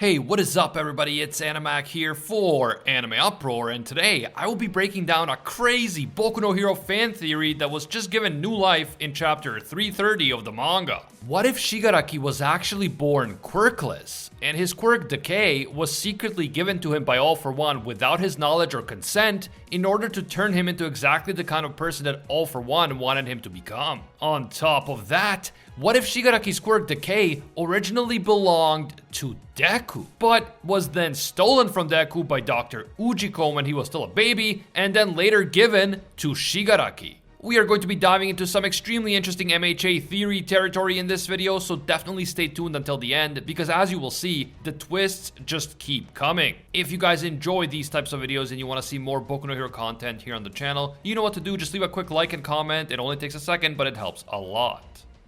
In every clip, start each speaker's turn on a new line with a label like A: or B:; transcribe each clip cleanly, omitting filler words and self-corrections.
A: Hey, what is up everybody? It's Animac here for Anime Uproar, and today I will be breaking down a crazy Boku no Hero fan theory that was just given new life in chapter 330 of the manga. What if Shigaraki was actually born quirkless, and his quirk Decay was secretly given to him by All For One without his knowledge or consent in order to turn him into exactly the kind of person that All For One wanted him to become? On top of that, what if Shigaraki's quirk Decay originally belonged to Deku, but was then stolen from Deku by Doctor Ujiko when he was still a baby, and then later given to Shigaraki? We are going to be diving into some extremely interesting MHA theory territory in this video, so definitely stay tuned until the end, because as you will see, the twists just keep coming. If you guys enjoy these types of videos and you want to see more Boku no Hero content here on the channel, you know what to do. Just leave a quick like and comment. It only takes a second, but it helps a lot.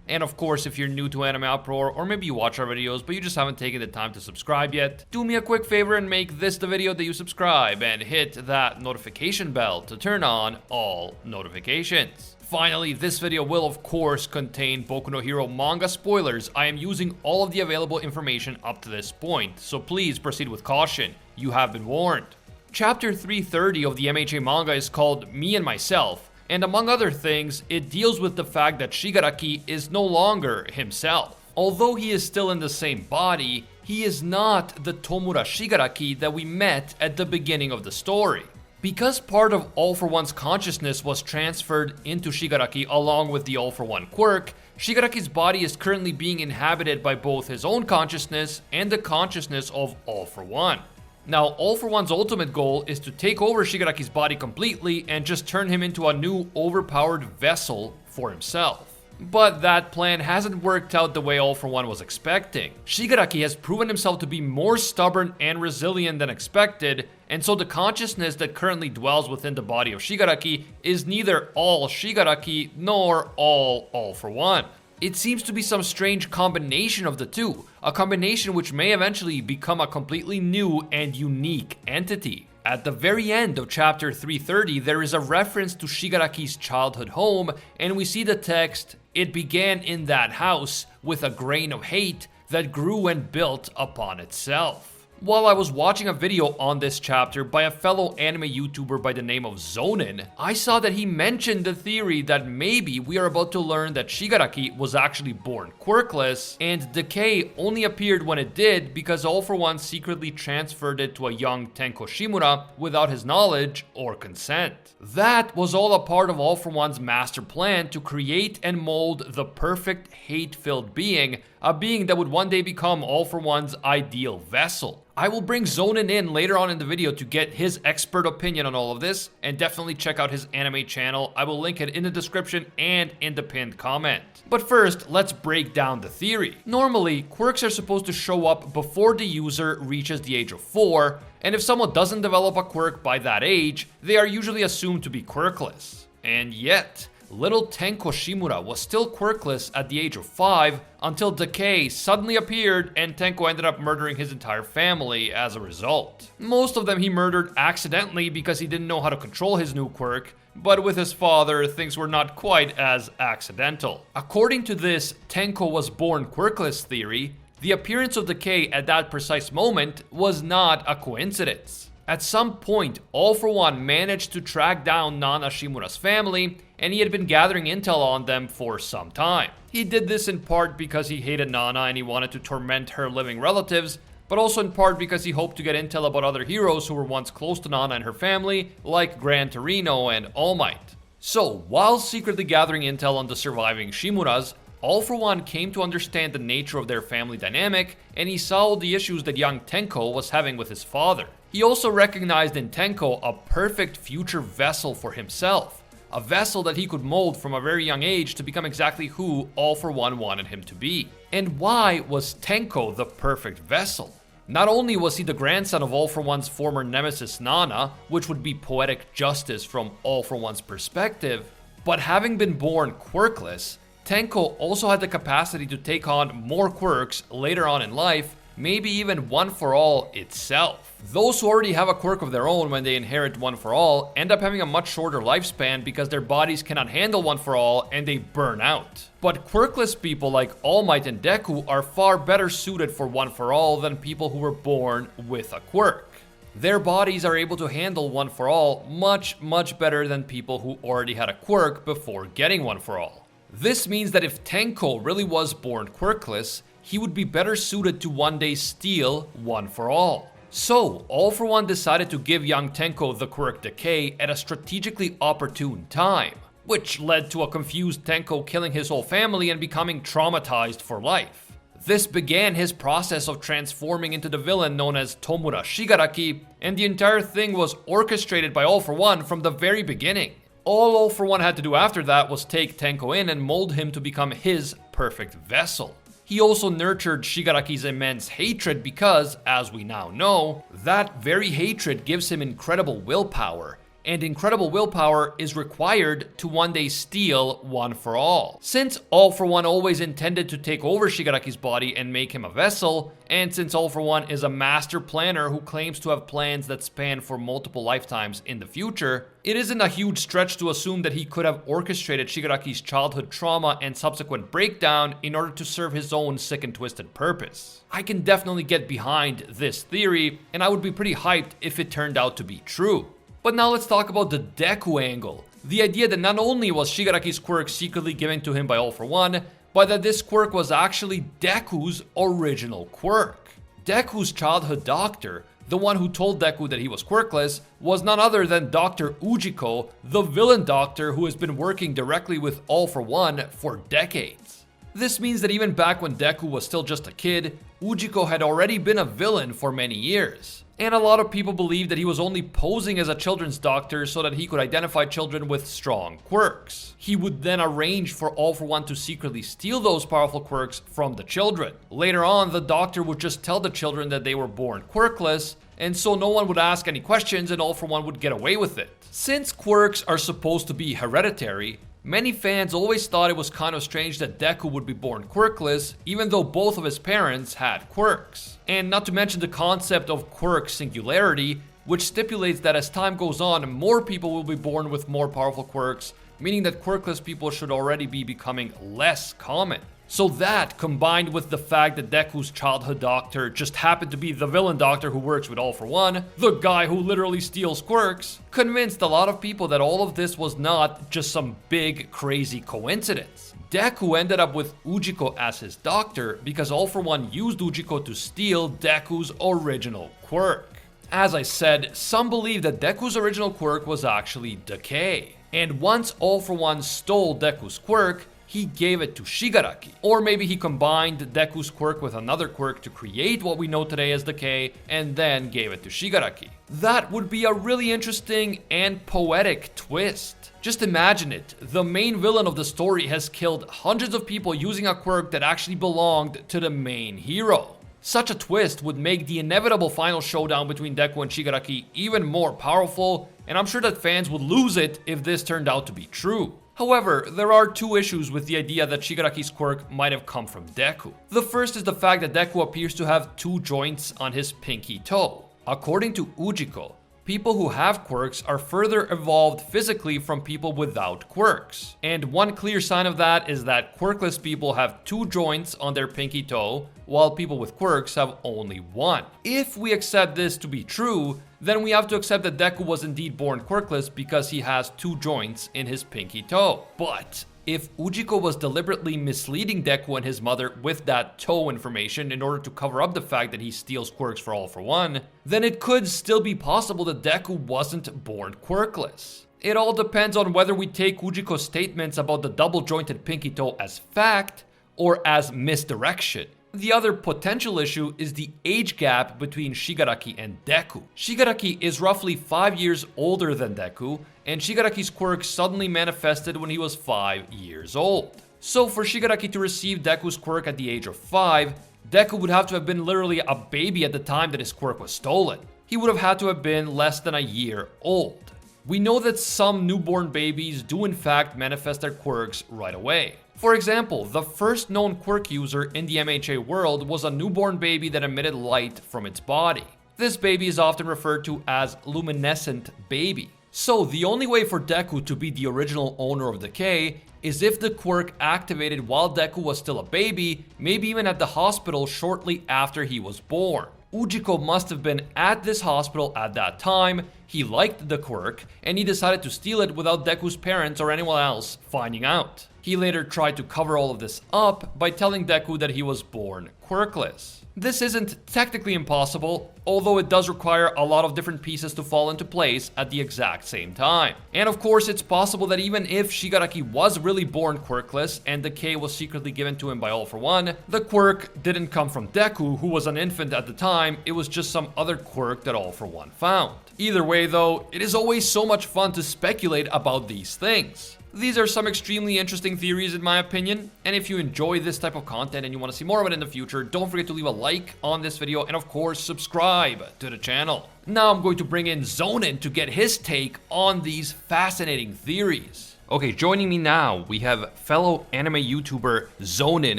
A: And of course, if you're new to Anime Uproar, or maybe you watch our videos but you just haven't taken the time to subscribe yet, do me a quick favor and make this the video that you subscribe and hit that notification bell to turn on all notifications. Finally, this video will of course contain Boku no Hero manga spoilers. I am using all of the available information up to this point, so please proceed with caution. You have been warned. Chapter 330 of the MHA manga is called Me and Myself, and among other things, it deals with the fact that Shigaraki is no longer himself. Although he is still in the same body, he is not the Tomura Shigaraki that we met at the beginning of the story. Because part of All For One's consciousness was transferred into Shigaraki along with the All For One quirk, Shigaraki's body is currently being inhabited by both his own consciousness and the consciousness of All For One. Now, All For One's ultimate goal is to take over Shigaraki's body completely and just turn him into a new overpowered vessel for himself. But that plan hasn't worked out the way All For One was expecting. Shigaraki has proven himself to be more stubborn and resilient than expected, and so the consciousness that currently dwells within the body of Shigaraki is neither all Shigaraki nor all For One. It seems to be some strange combination of the two, a combination which may eventually become a completely new and unique entity. At the very end of chapter 330, there is a reference to Shigaraki's childhood home, and we see the text, "It began in that house with a grain of hate that grew and built upon itself." While I was watching a video on this chapter by a fellow anime YouTuber by the name of Zonin, I saw that he mentioned the theory that maybe we are about to learn that Shigaraki was actually born quirkless, and Decay only appeared when it did because All For One secretly transferred it to a young Tenko Shimura without his knowledge or consent. That was all a part of All For One's master plan to create and mold the perfect hate-filled being, a being that would one day become All For One's ideal vessel. I will bring Zonin in later on in the video to get his expert opinion on all of this, and definitely check out his anime channel. I will link it in the description and in the pinned comment. But first, let's break down the theory. Normally, quirks are supposed to show up before the user reaches the age of 4, and if someone doesn't develop a quirk by that age, they are usually assumed to be quirkless. And yet, little Tenko Shimura was still quirkless at the age of 5 until Decay suddenly appeared and Tenko ended up murdering his entire family as a result. Most of them he murdered accidentally because he didn't know how to control his new quirk, but with his father, things were not quite as accidental. According to this Tenko was born quirkless theory, the appearance of Decay at that precise moment was not a coincidence. At some point, All For One managed to track down Nana Shimura's family, and he had been gathering intel on them for some time. He did this in part because he hated Nana and he wanted to torment her living relatives, but also in part because he hoped to get intel about other heroes who were once close to Nana and her family, like Gran Torino and All Might. So, while secretly gathering intel on the surviving Shimuras, All For One came to understand the nature of their family dynamic, and he saw all the issues that young Tenko was having with his father. He also recognized in Tenko a perfect future vessel for himself, a vessel that he could mold from a very young age to become exactly who All For One wanted him to be. And why was Tenko the perfect vessel? Not only was he the grandson of All For One's former nemesis Nana, which would be poetic justice from All For One's perspective, but having been born quirkless, Tenko also had the capacity to take on more quirks later on in life, maybe even One For All itself. Those who already have a quirk of their own when they inherit One For All end up having a much shorter lifespan because their bodies cannot handle One For All and they burn out. But quirkless people like All Might and Deku are far better suited for One For All than people who were born with a quirk. Their bodies are able to handle One For All much better than people who already had a quirk before getting One For All. This means that if Tenko really was born quirkless, he would be better suited to one day steal One For All. So, All For One decided to give young Tenko the quirk Decay at a strategically opportune time, which led to a confused Tenko killing his whole family and becoming traumatized for life. This began his process of transforming into the villain known as Tomura Shigaraki, and the entire thing was orchestrated by All For One from the very beginning. All For One had to do after that was take Tenko in and mold him to become his perfect vessel. He also nurtured Shigaraki's immense hatred because, as we now know, that very hatred gives him incredible willpower, and incredible willpower is required to one day steal One For All. Since All For One always intended to take over Shigaraki's body and make him a vessel, and since All For One is a master planner who claims to have plans that span for multiple lifetimes in the future, it isn't a huge stretch to assume that he could have orchestrated Shigaraki's childhood trauma and subsequent breakdown in order to serve his own sick and twisted purpose. I can definitely get behind this theory, and I would be pretty hyped if it turned out to be true. But now let's talk about the Deku angle. The idea that not only was Shigaraki's quirk secretly given to him by All For One, but that this quirk was actually Deku's original quirk. Deku's childhood doctor, the one who told Deku that he was quirkless, was none other than Doctor Ujiko, the villain doctor who has been working directly with All For One for decades. This means that even back when Deku was still just a kid, Ujiko had already been a villain for many years. And a lot of people believe that he was only posing as a children's doctor so that he could identify children with strong quirks. He would then arrange for All For One to secretly steal those powerful quirks from the children. Later on, the doctor would just tell the children that they were born quirkless, and so no one would ask any questions and All For One would get away with it. Since quirks are supposed to be hereditary, many fans always thought it was kind of strange that Deku would be born quirkless, even though both of his parents had quirks. And not to mention the concept of quirk singularity, which stipulates that as time goes on, more people will be born with more powerful quirks, meaning that quirkless people should already be becoming less common. So that, combined with the fact that Deku's childhood doctor just happened to be the villain doctor who works with All For One, the guy who literally steals quirks, convinced a lot of people that all of this was not just some big crazy coincidence. Deku ended up with Ujiko as his doctor because All For One used Ujiko to steal Deku's original quirk. As I said, some believe that Deku's original quirk was actually Decay. And once All For One stole Deku's quirk, he gave it to Shigaraki. Or maybe he combined Deku's quirk with another quirk to create what we know today as Decay, and then gave it to Shigaraki. That would be a really interesting and poetic twist. Just imagine it. The main villain of the story has killed hundreds of people using a quirk that actually belonged to the main hero. Such a twist would make the inevitable final showdown between Deku and Shigaraki even more powerful, and I'm sure that fans would lose it if this turned out to be true. However, there are two issues with the idea that Shigaraki's quirk might have come from Deku. The first is the fact that Deku appears to have two joints on his pinky toe. According to Ujiko, people who have quirks are further evolved physically from people without quirks. And one clear sign of that is that quirkless people have two joints on their pinky toe, while people with quirks have only one. If we accept this to be true, then we have to accept that Deku was indeed born quirkless because he has two joints in his pinky toe. But if Ujiko was deliberately misleading Deku and his mother with that toe information in order to cover up the fact that he steals quirks for All For One, then it could still be possible that Deku wasn't born quirkless. It all depends on whether we take Ujiko's statements about the double-jointed pinky toe as fact or as misdirection. The other potential issue is the age gap between Shigaraki and Deku. Shigaraki is roughly 5 years older than Deku, and Shigaraki's quirk suddenly manifested when he was 5 years old. So for Shigaraki to receive Deku's quirk at the age of 5, Deku would have to have been literally a baby at the time that his quirk was stolen. He would have had to have been less than a year old. We know that some newborn babies do in fact manifest their quirks right away. For example, the first known quirk user in the MHA world was a newborn baby that emitted light from its body. This baby is often referred to as luminescent baby. So the only way for Deku to be the original owner of Decay is if the quirk activated while Deku was still a baby, maybe even at the hospital shortly after he was born. Ujiko must have been at this hospital at that time, he liked the quirk, and he decided to steal it without Deku's parents or anyone else finding out. He later tried to cover all of this up by telling Deku that he was born quirkless. This isn't technically impossible, although it does require a lot of different pieces to fall into place at the exact same time. And of course, it's possible that even if Shigaraki was really born quirkless and Decay was secretly given to him by All For One, the quirk didn't come from Deku, who was an infant at the time, it was just some other quirk that All For One found. Either way though, it is always so much fun to speculate about these things. These are some extremely interesting theories in my opinion, and if you enjoy this type of content and you want to see more of it in the future, don't forget to leave a like on this video and of course subscribe to the channel. Now I'm going to bring in Zonin to get his take on these fascinating theories. Okay, joining me now, we have fellow anime YouTuber Zonin,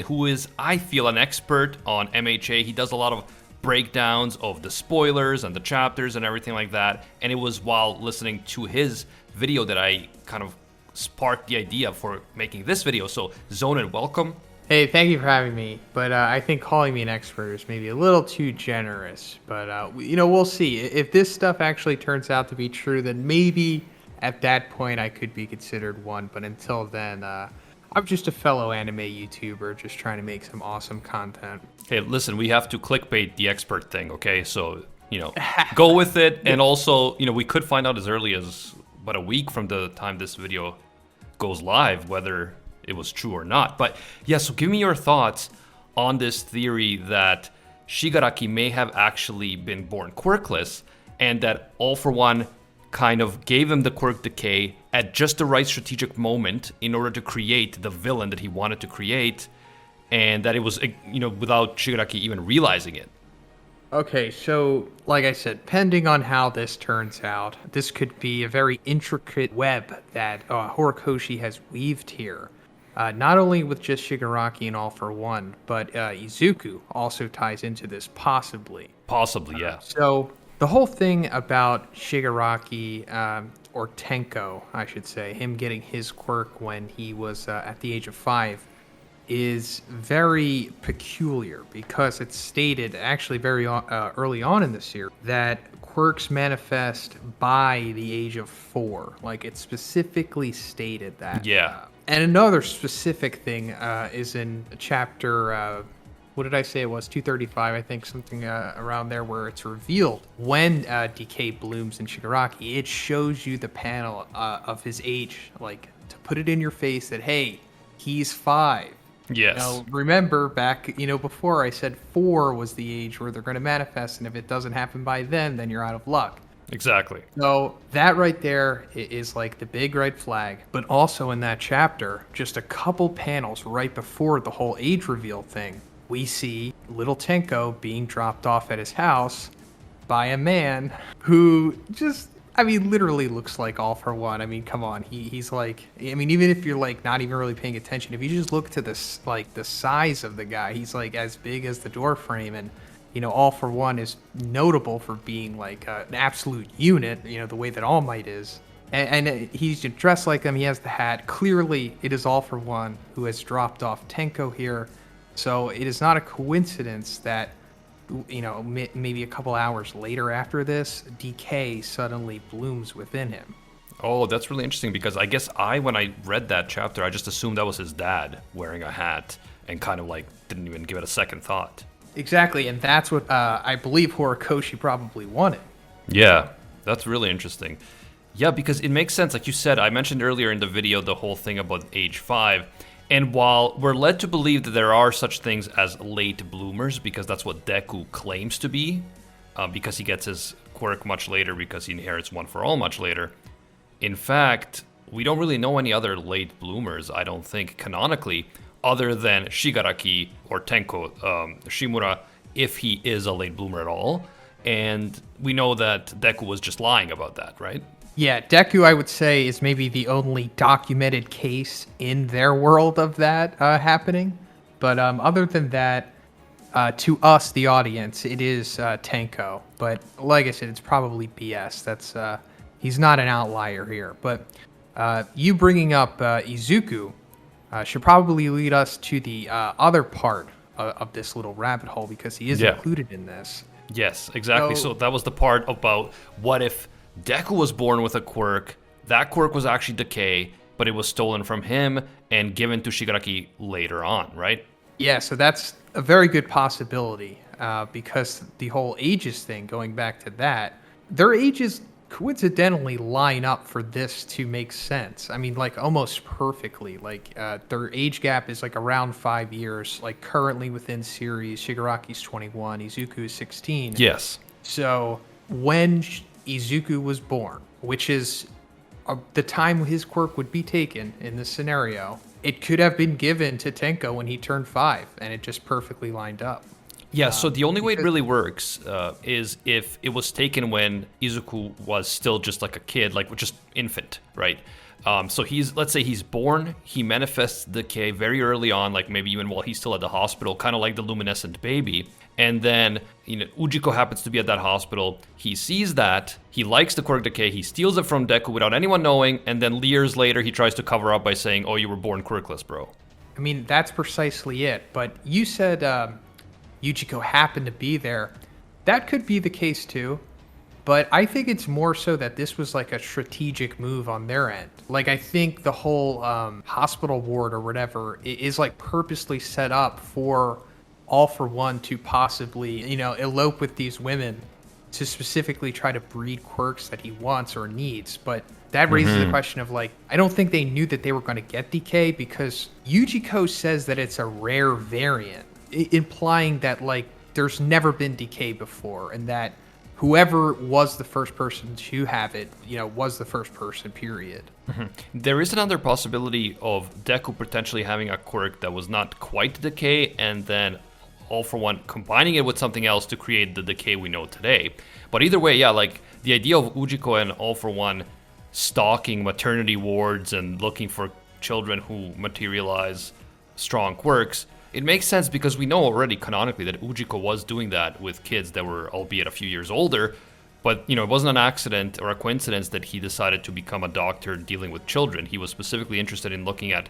A: who is, I feel, an expert on MHA. He does a lot of breakdowns of the spoilers and the chapters and everything like that, and it was while listening to his video that I kind of sparked the idea for making this video. So Zonin, welcome.
B: Hey, thank you for having me, but I think calling me an expert is maybe a little too generous, but we'll see. If this stuff actually turns out to be true, then maybe at that point I could be considered one, but until then, I'm just a fellow anime YouTuber just trying to make some awesome content.
A: Hey, listen, we have to clickbait the expert thing, okay? So, go with it, and also, we could find out as early as about a week from the time this video goes live whether it was true or not. But yeah, so give me your thoughts on this theory that Shigaraki may have actually been born quirkless and that All For One kind of gave him the quirk Decay at just the right strategic moment in order to create the villain that he wanted to create, and that it was, without Shigaraki even realizing it.
B: Okay, so like I said, depending on how this turns out, this could be a very intricate web that Horikoshi has weaved here. Not only with just Shigaraki and All For One, but Izuku also ties into this possibly.
A: Possibly, yeah.
B: So the whole thing about Shigaraki, or Tenko, I should say, him getting his quirk when he was at the age of 5, is very peculiar because it's stated actually very early on in the series that quirks manifest by the age of 4. Like, it specifically stated that.
A: Yeah.
B: And another specific thing is in chapter, what did I say it was? 235, I think, something around there, where it's revealed when Decay blooms in Shigaraki. It shows you the panel of his age, like, to put it in your face that, hey, he's 5.
A: Yes.
B: Now, remember back, before I said 4 was the age where they're going to manifest, and if it doesn't happen by then you're out of luck.
A: Exactly.
B: So that right there is like the big red flag. But also in that chapter, just a couple panels right before the whole age reveal thing, we see little Tenko being dropped off at his house by a man who just, literally looks like All For One. Come on. He's like, even if you're like not even really paying attention, if you just look to this, like the size of the guy, he's like as big as the door frame. And, All For One is notable for being like an absolute unit, the way that All Might is. And he's dressed like him. He has the hat. Clearly, it is All For One who has dropped off Tenko here. So it is not a coincidence that, maybe a couple hours later after this, Decay suddenly blooms within him.
A: Oh, that's really interesting, because I guess when I read that chapter, I just assumed that was his dad wearing a hat and kind of like didn't even give it a second thought.
B: Exactly, and that's what I believe Horikoshi probably wanted.
A: Yeah, that's really interesting. Yeah, because it makes sense. Like you said, I mentioned earlier in the video the whole thing about age 5. And while we're led to believe that there are such things as late bloomers, because that's what Deku claims to be, because he gets his quirk much later, because he inherits One For All much later, in fact, we don't really know any other late bloomers, I don't think, canonically, other than Shigaraki or Tenko Shimura, if he is a late bloomer at all. And we know that Deku was just lying about that, right?
B: Yeah, Deku, I would say, is maybe the only documented case in their world of that happening. But other than that, to us, the audience, it is Tenko. But like I said, it's probably BS. He's not an outlier here. But you bringing up Izuku should probably lead us to the other part of this little rabbit hole, because he is included in this.
A: Yes, exactly. So that was the part about what if Deku was born with a quirk, that quirk was actually Decay, but it was stolen from him and given to Shigaraki later on, right?
B: Yeah, so that's a very good possibility, because the whole ages thing, going back to that, their ages coincidentally line up for this to make sense. I mean, like, almost perfectly. Like, their age gap is like around 5 years. Like, currently within series, Shigaraki's 21, Izuku is 16.
A: Yes.
B: So when Izuku was born, which is the time his quirk would be taken in this scenario, it could have been given to Tenko when he turned 5, and it just perfectly lined up.
A: Yeah, so the only way it really works is if it was taken when Izuku was still just like a kid, like just infant, right? So let's say he's born, he manifests Decay very early on, like maybe even while he's still at the hospital, kind of like the luminescent baby. And then, Ujiko happens to be at that hospital. He sees that, he likes the quirk Decay, he steals it from Deku without anyone knowing, and then years later he tries to cover up by saying, "Oh, you were born quirkless, bro."
B: I mean, that's precisely it. But you said Ujiko happened to be there. That could be the case too. But I think it's more so that this was like a strategic move on their end. Like, I think the whole hospital ward or whatever is like purposely set up for All For One to possibly, elope with these women to specifically try to breed quirks that he wants or needs. But that raises the question of, like, I don't think they knew that they were going to get Decay, because Ujiko says that it's a rare variant, implying that, like, there's never been Decay before, and that whoever was the first person to have it, was the first person, period.
A: There is another possibility of Deku potentially having a quirk that was not quite Decay, and then All For One combining it with something else to create the Decay we know today. But either way, yeah, like the idea of Ujiko and All For One stalking maternity wards and looking for children who materialize strong quirks, it makes sense because we know already canonically that Ujiko was doing that with kids that were albeit a few years older. But, it wasn't an accident or a coincidence that he decided to become a doctor dealing with children. He was specifically interested in looking at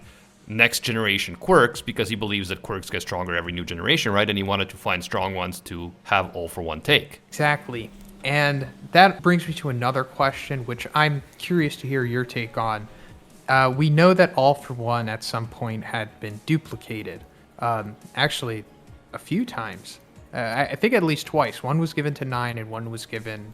A: next generation quirks because he believes that quirks get stronger every new generation, right? And he wanted to find strong ones to have All For One take.
B: Exactly. And that brings me to another question, which I'm curious to hear your take on. We know that All For One at some point had been duplicated. Actually, a few times. I think at least twice. One was given to 9 and one was given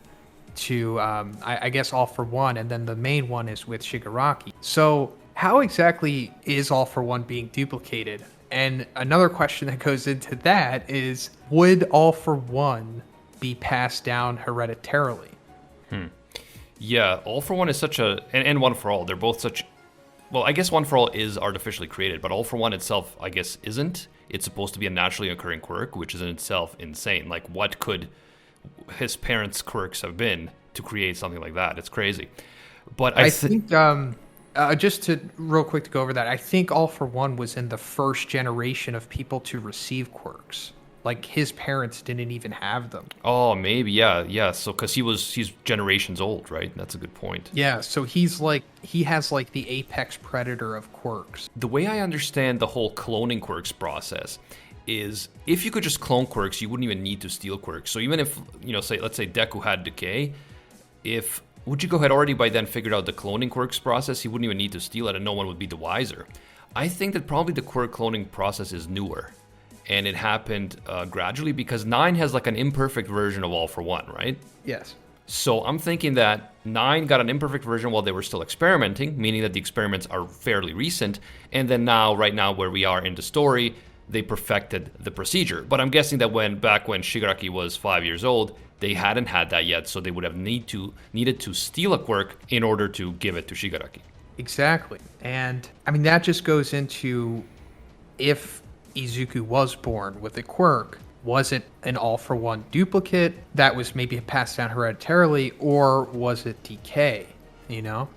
B: to, I guess, All For One. And then the main one is with Shigaraki. So how exactly is All For One being duplicated? And another question that goes into that is, would All For One be passed down hereditarily?
A: Yeah, All For One is such and One For All, they're both such, well, I guess One For All is artificially created, but All For One itself, I guess, isn't. It's supposed to be a naturally occurring quirk, which is in itself insane. Like, what could his parents' quirks have been to create something like that? It's crazy. But I think...
B: just to real quick to go over that, I think All For One was in the first generation of people to receive quirks. Like, his parents didn't even have them.
A: Oh, maybe, yeah. So, because he's generations old, right? That's a good point.
B: Yeah, so he has like the apex predator of quirks.
A: The way I understand the whole cloning quirks process is, if you could just clone quirks, you wouldn't even need to steal quirks. So even if, let's say Deku had Decay, if Ujiko had already by then figured out the cloning quirks process, he wouldn't even need to steal it and no one would be the wiser. I think that probably the quirk cloning process is newer. And it happened gradually because 9 has like an imperfect version of All For One, right?
B: Yes.
A: So I'm thinking that 9 got an imperfect version while they were still experimenting, meaning that the experiments are fairly recent. And then right now where we are in the story, they perfected the procedure. But I'm guessing that back when Shigaraki was 5 years old, they hadn't had that yet. So they would have needed to steal a quirk in order to give it to Shigaraki.
B: Exactly. And I mean, that just goes into, if Izuku was born with a quirk, was it an All For One duplicate that was maybe passed down hereditarily, or was it Decay? you know?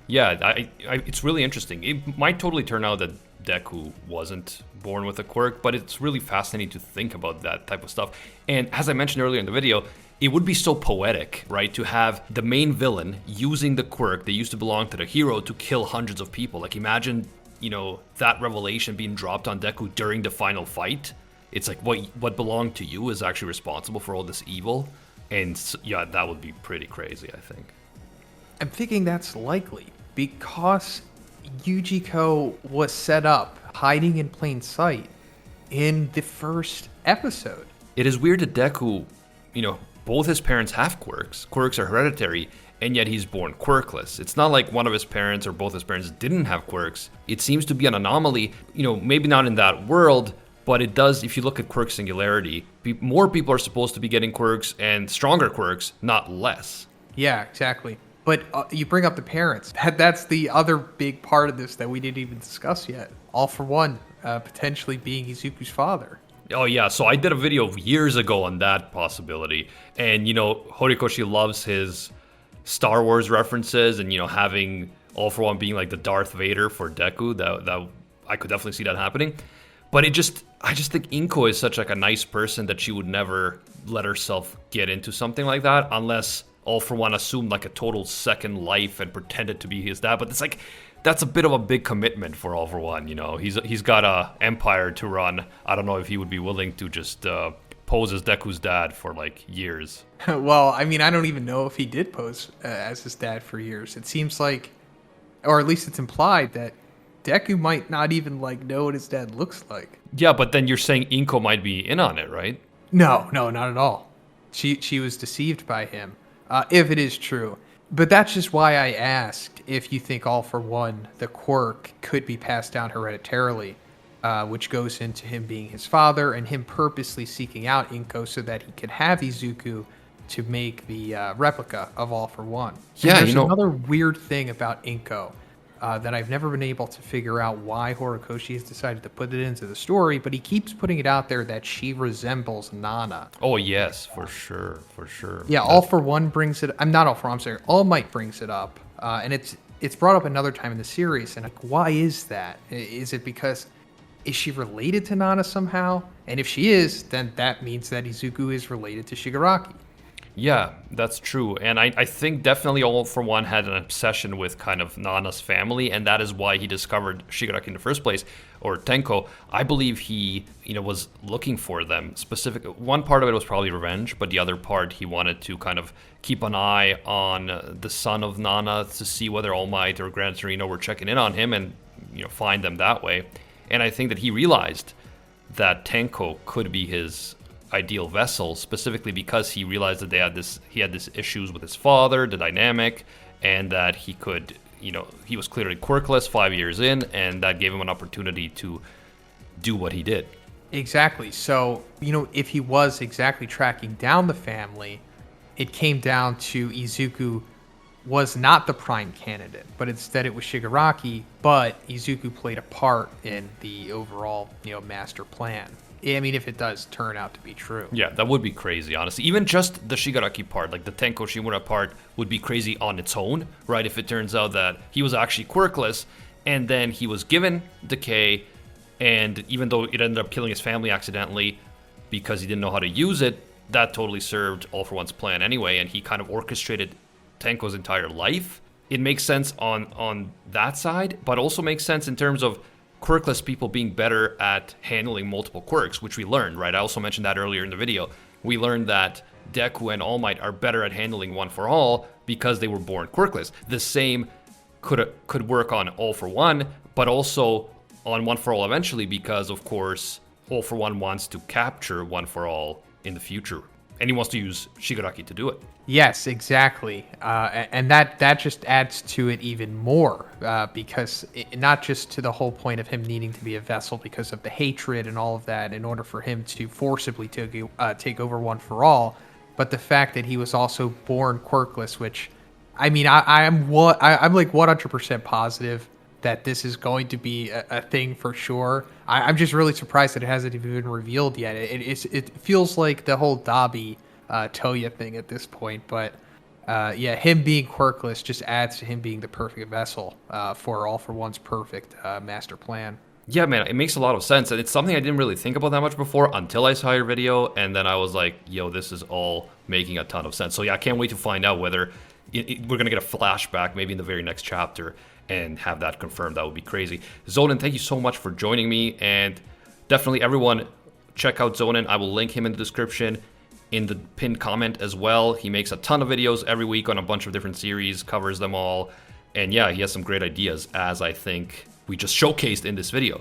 A: Yeah, it's really interesting. It might totally turn out that Deku wasn't born with a quirk, but it's really fascinating to think about that type of stuff. And as I mentioned earlier in the video, it would be so poetic, right, to have the main villain using the quirk that used to belong to the hero to kill hundreds of people. Like, imagine, that revelation being dropped on Deku during the final fight. It's like what belonged to you is actually responsible for all this evil. And yeah, that would be pretty crazy, I think.
B: I'm thinking that's likely because Ujiko was set up hiding in plain sight in the first episode.
A: It is weird that Deku, both his parents have quirks. Quirks are hereditary, and yet he's born quirkless. It's not like one of his parents or both his parents didn't have quirks. It seems to be an anomaly, maybe not in that world, but it does, if you look at quirk singularity, more people are supposed to be getting quirks and stronger quirks, not less.
B: Yeah, exactly. But you bring up the parents. That's the other big part of this that we didn't even discuss yet. All for One potentially being Izuku's father.
A: Oh yeah, so I did a video years ago on that possibility. And, Horikoshi loves his Star Wars references and, having All for One being like the Darth Vader for Deku. That I could definitely see that happening. But I just think Inko is such like a nice person that she would never let herself get into something like that unless All for One assumed like a total second life and pretended to be his dad. But it's like, that's a bit of a big commitment for All for One, He's got a empire to run. I don't know if he would be willing to just pose as Deku's dad for like years.
B: Well, I mean, I don't even know if he did pose as his dad for years. It seems like, or at least it's implied that Deku might not even like know what his dad looks like.
A: Yeah, but then you're saying Inko might be in on it, right?
B: No, not at all. She was deceived by him, if it is true. But that's just why I asked if you think All for One, the quirk, could be passed down hereditarily, which goes into him being his father and him purposely seeking out Inko so that he could have Izuku to make the replica of All for One.
A: Yeah,
B: and there's another weird thing about Inko that I've never been able to figure out why Horikoshi has decided to put it into the story, but he keeps putting it out there that she resembles Nana.
A: Oh, yes, for sure.
B: Yeah, All for One brings it... I'm not All for One, I'm sorry. All Might brings it up, and it's brought up another time in the series, and like, why is that? Is it because... Is she related to Nana somehow? And if she is, then that means that Izuku is related to Shigaraki.
A: Yeah, that's true. And I think definitely All for One had an obsession with kind of Nana's family, and that is why he discovered Shigaraki in the first place, or Tenko. I believe he, was looking for them. One part of it was probably revenge, but the other part he wanted to kind of keep an eye on the son of Nana to see whether All Might or Gran Torino were checking in on him and, find them that way. And I think that he realized that Tenko could be his ideal vessel, specifically because he realized that he had this issues with his father, the dynamic, and that he could, he was clearly quirkless 5 years in, and that gave him an opportunity to do what he did.
B: Exactly. So, if he was exactly tracking down the family, it came down to Izuku was not the prime candidate, but instead it was Shigaraki, but Izuku played a part in the overall, master plan. I mean, if it does turn out to be true.
A: Yeah, that would be crazy, honestly. Even just the Shigaraki part, like the Tenko Shimura part, would be crazy on its own, right? If it turns out that he was actually quirkless, and then he was given Decay, and even though it ended up killing his family accidentally because he didn't know how to use it, that totally served All for One's plan anyway, and he kind of orchestrated Tenko's entire life. It makes sense on that side, but also makes sense in terms of quirkless people being better at handling multiple quirks, which we learned, right? I also mentioned that earlier in the video. We learned that Deku and All Might are better at handling One for All because they were born quirkless. The same could work on All for One, but also on One for All eventually because, of course, All for One wants to capture One for All in the future. And he wants to use Shigaraki to do it.
B: Yes, exactly. And that just adds to it even more because not just to the whole point of him needing to be a vessel because of the hatred and all of that in order for him to forcibly take over One for All, but the fact that he was also born quirkless, which, I mean, I'm like 100% positive that this is going to be a thing for sure. I'm just really surprised that it hasn't even been revealed yet. It feels like the whole Dabi Toya thing at this point, but Yeah, him being quirkless just adds to him being the perfect vessel for All For One's perfect master plan.
A: Yeah, man, it makes a lot of sense. And it's something I didn't really think about that much before until I saw your video. And then I was like, yo, this is all making a ton of sense. So yeah, I can't wait to find out whether we're going to get a flashback maybe in the very next chapter and have that confirmed. That would be crazy. Zonin, thank you so much for joining me. And definitely everyone check out Zonin. I will link him in the description, in the pinned comment as well. He makes a ton of videos every week on a bunch of different series, covers them all. And yeah, he has some great ideas, as I think we just showcased in this video.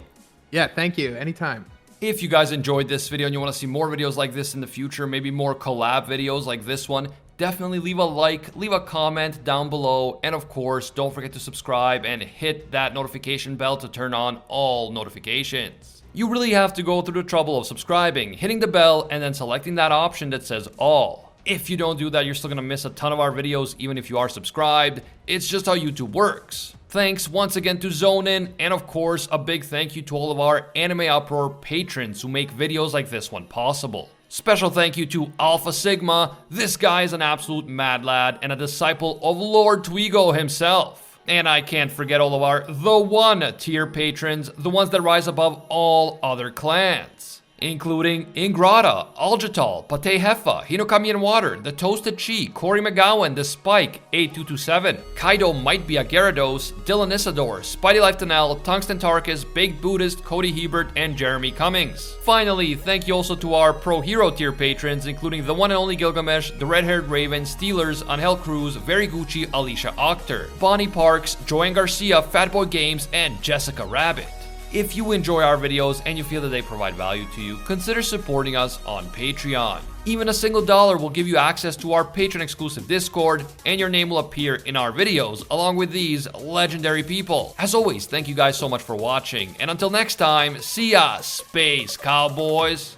B: Yeah, thank you. Anytime.
A: If you guys enjoyed this video and you want to see more videos like this in the future, maybe more collab videos like this one, definitely leave a like, leave a comment down below, and of course, don't forget to subscribe and hit that notification bell to turn on all notifications. You really have to go through the trouble of subscribing, hitting the bell, and then selecting that option that says all. If you don't do that, you're still gonna miss a ton of our videos, even if you are subscribed. It's just how YouTube works. Thanks once again to Zonin, and of course, a big thank you to all of our Anime Uproar patrons who make videos like this one possible. Special thank you to Alpha Sigma. This guy is an absolute mad lad and a disciple of Lord Twigo himself. And I can't forget all of our The One tier patrons, the ones that rise above all other clans, including Ingrata, Aljatal, Pate Hefa, Hinokami and Water, The Toasted Chi, Corey McGowan, The Spike, 8227, Kaido Might Be a Gyarados, Dylan Isidore, Spidey Life Tanel, Tungsten Tarkus, Big Buddhist, Cody Hebert, and Jeremy Cummings. Finally, thank you also to our Pro Hero tier patrons, including the one and only Gilgamesh, The Red-Haired Raven, Steelers, Angel Cruz, Very Gucci, Alicia Octer, Bonnie Parks, Joanne Garcia, Fatboy Games, and Jessica Rabbit. If you enjoy our videos and you feel that they provide value to you, consider supporting us on Patreon. Even a single dollar will give you access to our Patreon-exclusive Discord, and your name will appear in our videos, along with these legendary people. As always, thank you guys so much for watching, and until next time, see ya, Space Cowboys!